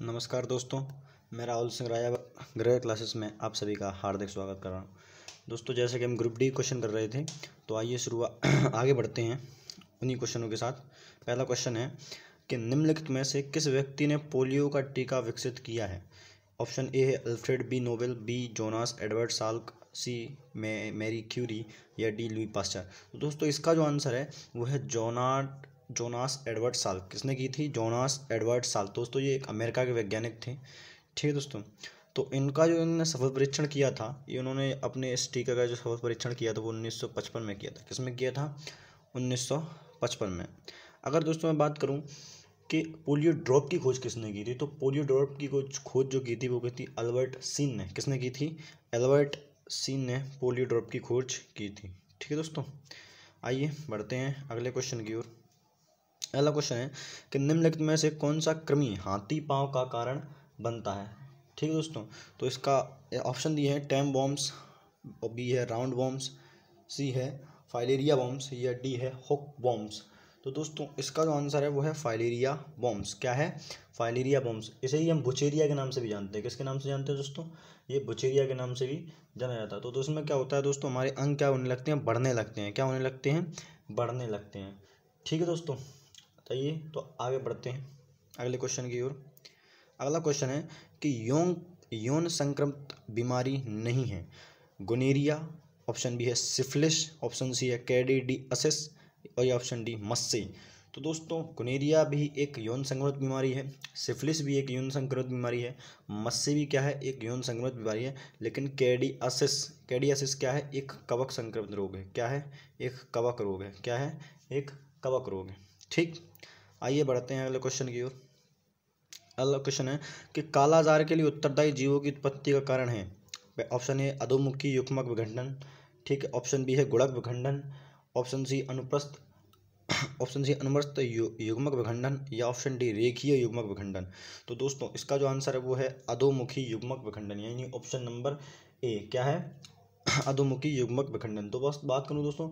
नमस्कार दोस्तों, मैं राहुल सिंह राया ग्रह क्लासेस में आप सभी का हार्दिक स्वागत कर रहा हूं। दोस्तों, जैसे कि हम ग्रुप डी क्वेश्चन कर रहे थे, तो आइए शुरुआत आगे बढ़ते हैं उन्हीं क्वेश्चनों के साथ। पहला क्वेश्चन है कि निम्नलिखित में से किस व्यक्ति ने पोलियो का टीका विकसित किया है। ऑप्शन ए है Alfred B Nobel, B Jonas Edward Salk, C Marie Curie या डी लुई पास्चर। तो दोस्तों, इसका जो आंसर है वो है जोनास एडवर्ड साल्क। किसने की थी? Jonas Edward Salk. दोस्तों, ये एक अमेरिका के वैज्ञानिक थे। ठीक है दोस्तों, तो इनका जो इन्होंने सफल परीक्षण किया था, ये उन्होंने अपने इस टीका का जो सफल परीक्षण किया था वो 1955 में किया था। किसमें किया था? 1955 में। अगर दोस्तों मैं बात करूं कि पोलियो ड्रॉप की खोज किसने की थी, तो पोलियो ड्रॉप की खोज जो की थी वो की थी अल्बर्ट सीन ने। किसने की थी? अल्बर्ट सीन ने पोलियो ड्रॉप की खोज की थी। ठीक है दोस्तों, आइए बढ़ते हैं अगले क्वेश्चन की ओर। अगला क्वेश्चन है कि निम्नलिखित में से कौन सा कृमि हाथी पांव का कारण बनता है। ठीक है दोस्तों, तो इसका ऑप्शन दिए हैं टैम बॉम्ब्स, बी है राउंड बॉम्ब्स, सी है फाइलेरिया बॉम्ब्स या डी है हुक बॉम्ब्स। तो दोस्तों, इसका जो आंसर है वो है फाइलेरिया बॉम्ब्स। क्या है? Filaria bombs. इसे ही हम बुचेरिया के नाम से भी जानते हैं। किसके नाम से जानते हैं दोस्तों? ये बुचेरिया के नाम से भी जाना जाता है। तो दोस्तों में क्या होता है दोस्तों, हमारे अंग क्या होने लगते हैं? बढ़ने लगते हैं। क्या होने लगते हैं? बढ़ने लगते हैं। ठीक है दोस्तों, बताइए। तो आगे बढ़ते हैं अगले क्वेश्चन की ओर। अगला क्वेश्चन है कि यौन संक्रमित बीमारी नहीं है। गोनेरिया, ऑप्शन बी है सिफिलिस, ऑप्शन सी है कैंडिडियासिस और ऑप्शन डी मस्से। तो दोस्तों, गोनेरिया भी एक यौन संक्रमित बीमारी है, सिफिलिस भी एक यौन संक्रमित बीमारी है, मस्से भी क्या है? एक यौन संक्रमित बीमारी है। लेकिन कैंडिडियासिस क्या है? एक कवक संक्रमित रोग है। क्या है? एक कवक रोग है। क्या है? एक कवक रोग है। ठीक, आइए बढ़ते हैं अगले क्वेश्चन की ओर। अगला क्वेश्चन है कि कालाजार के लिए उत्तरदायी जीवों की उत्पत्ति का कारण है। ऑप्शन ए अधोमुखी युग्मक विखंडन, ठीक है। ऑप्शन बी है गुणक विखंडन, ऑप्शन सी अनुप्रस्थ ऑप्शन सी अनुप्रस्थ युग्मक विखंडन या ऑप्शन डी रेखीय युग्मक विखंडन। तो दोस्तों, इसका जो आंसर है वो है अधोमुखी युग्मक विखंडन, यानी ऑप्शन नंबर ए। क्या है? अधोमुखी युग्मक विखंडन। तो बस बात करूँ दोस्तों,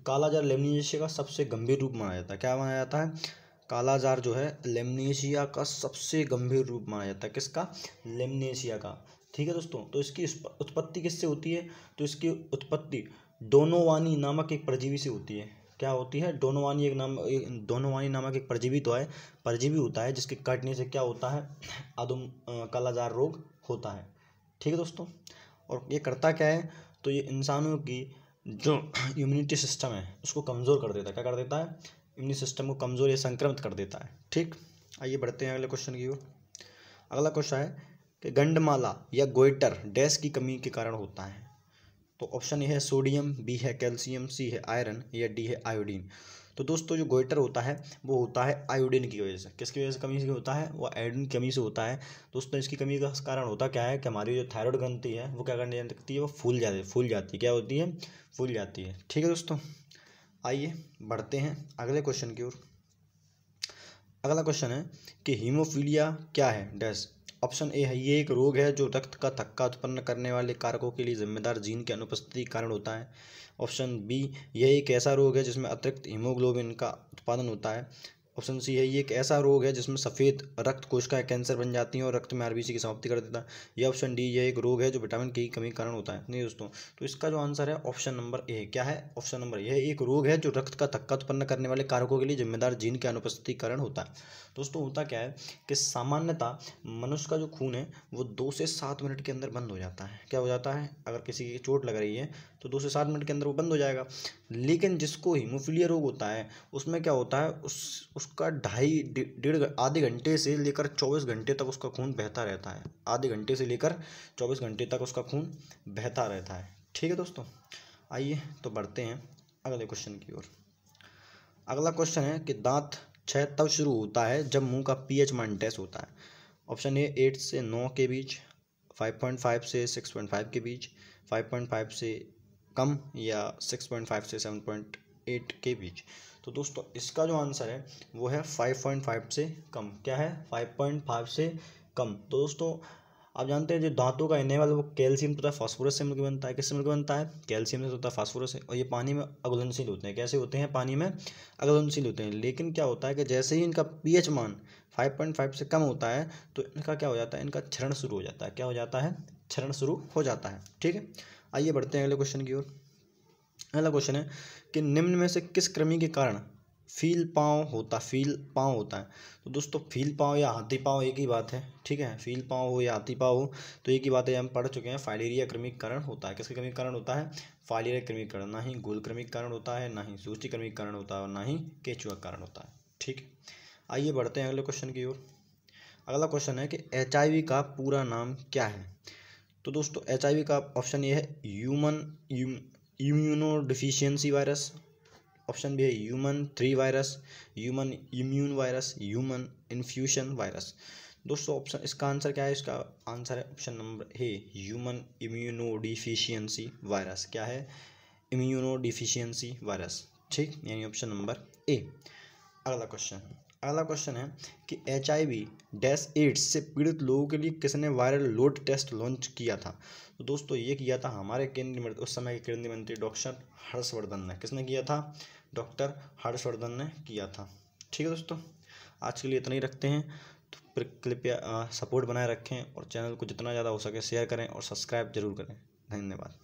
कालाजार लेमनियासिया का सबसे गंभीर रूप माना जाता है। क्या माना जाता है? कालाजार जो है लेमनेशिया का सबसे गंभीर रूप माना जाता है। किसका? लेमनेशिया का। ठीक है दोस्तों, तो इसकी उत्पत्ति किससे होती है? तो इसकी उत्पत्ति डोनोवानी नामक एक परजीवी से होती है। क्या होती है? डोनोवानी नामक एक परजीवी तो है, परजीवी होता है जिसके काटने से क्या होता है? कालाजार रोग होता है। ठीक है दोस्तों, और ये करता क्या है? तो ये इंसानों की जो इम्यूनिटी सिस्टम है उसको कमज़ोर कर देता है। क्या कर देता है? इम्यूनिटी सिस्टम को कमज़ोर या संक्रमित कर देता है। ठीक, आइए बढ़ते हैं अगले क्वेश्चन की ओर। अगला क्वेश्चन है कि गंडमाला या गोइटर डैश की कमी के कारण होता है। तो ऑप्शन ए है सोडियम, बी है कैल्शियम, सी है आयरन या डी है आयोडीन। तो दोस्तों, जो गोइटर होता है वो होता है आयोडीन की वजह से। किसकी वजह से कमी से होता है? वो आयोडीन की कमी से होता है। दोस्तों, इसकी कमी का कारण होता क्या है कि हमारी जो थायराइड ग्रंथि है वो क्या करने लगती है? वो फूल जाती है। क्या होती है? फूल जाती है। ठीक है दोस्तों, आइए बढ़ते हैं अगले क्वेश्चन की ओर। अगला क्वेश्चन है कि हीमोफीलिया क्या है? डैश। ऑप्शन ए है ये एक रोग है जो रक्त का थक्का उत्पन्न करने वाले कारकों के लिए जिम्मेदार जीन की अनुपस्थिति के कारण होता है। ऑप्शन बी, यह एक ऐसा रोग है जिसमें अतिरिक्त हीमोग्लोबिन का उत्पादन होता है। ऑप्शन सी है ये एक ऐसा रोग है जिसमें सफ़ेद रक्त कोशिकाएं कैंसर बन जाती हैं और रक्त में आरबीसी की समाप्ति कर देता है। या ऑप्शन डी, यह एक रोग है जो विटामिन के की कमी के कारण होता है। नहीं दोस्तों, तो इसका जो आंसर है ऑप्शन नंबर ए। क्या है? ऑप्शन नंबर, यह एक रोग है जो रक्त का थक्का उत्पन्न करने वाले कारकों के लिए जिम्मेदार जीन की अनुपस्थिति के कारण होता है। दोस्तों, होता क्या है कि सामान्यतः मनुष्य का जो खून है वो 2 से 7 मिनट के अंदर बंद हो जाता है। क्या हो जाता है? अगर किसी की चोट लग रही है तो 2 से 7 मिनट के अंदर वो बंद हो जाएगा। लेकिन जिसको हीमोफीलिया रोग होता है उसमें क्या होता है, उसका आधे घंटे से लेकर 24 घंटे तक उसका खून बहता रहता है। आधे घंटे से लेकर 24 घंटे तक उसका खून बहता रहता है। ठीक है दोस्तों, आइए तो बढ़ते हैं अगले क्वेश्चन की ओर। अगला क्वेश्चन है कि दांत क्षय तब शुरू होता है जब मुंह का पीएच मान डैश होता है। ऑप्शन ए 8 से 9 के बीच, 5.5 से 6.5 के बीच, 5.5 से कम या 6.5 से 7.8 के बीच। तो दोस्तों, इसका जो आंसर है वो है 5.5 से कम। क्या है? 5.5 से कम। तो दोस्तों, आप जानते हैं जो दांतों का इनेमल वो कैल्शियम तथा फास्फोरस से मिलकर बनता है। किससे मिलकर बनता है? कैल्शियम से तथा फास्फोरस से। और ये पानी में अघुलनशील होते हैं। कैसे होते हैं? पानी में अघुलनशील होते हैं। लेकिन क्या होता है कि जैसे ही इनका पीएच मान 5.5 से कम होता है तो इनका क्या हो जाता है? इनका क्षरण शुरू हो जाता है। क्या हो जाता है? क्षरण शुरू हो जाता है। ठीक है, आइए बढ़ते हैं अगले क्वेश्चन की ओर। अगला क्वेश्चन है कि निम्न में से किस कृमि के कारण फील पाँव होता है? तो दोस्तों फील पाँव या हाथी पाँव एक ही बात है। ठीक है, फील पाँव हो या हाथी पाँव हो तो एक ही बात है, हम पढ़ चुके हैं। फाइलेरिया कृमि के कारण होता है। किसके कृमि के कारण होता है? फाइलेरिया कृमि के कारण। ना ही गोल कृमि के कारण होता है, ना ही सूची कृमि के कारण होता है, और ना ही केचुआ के कारण होता है। ठीक है, आइए बढ़ते हैं अगले क्वेश्चन की ओर। अगला क्वेश्चन है कि HIV का पूरा नाम क्या है? तो दोस्तों HIV का ऑप्शन ये है human immuno deficiency virus. Option B है human 3 virus, human immune virus, human infusion virus. दोस्तों ऑप्शन, इसका आंसर क्या है? इसका आंसर है option number A, human immuno deficiency virus. क्या है? Immuno deficiency virus. ठीक, यानी ऑप्शन नंबर ए। अगला क्वेश्चन है कि HIV-AIDS से पीड़ित लोगों के लिए किसने वायरल लोड टेस्ट लॉन्च किया था? तो दोस्तों ये किया था हमारे केंद्रीय मंत्री, उस समय के केंद्रीय मंत्री डॉक्टर हर्षवर्धन ने। किसने किया था? डॉक्टर हर्षवर्धन ने किया था। ठीक है दोस्तों, आज के लिए इतना ही रखते हैं। तो कृपया सपोर्ट बनाए रखें और चैनल को जितना ज़्यादा हो सके शेयर करें और सब्सक्राइब जरूर करें। धन्यवाद।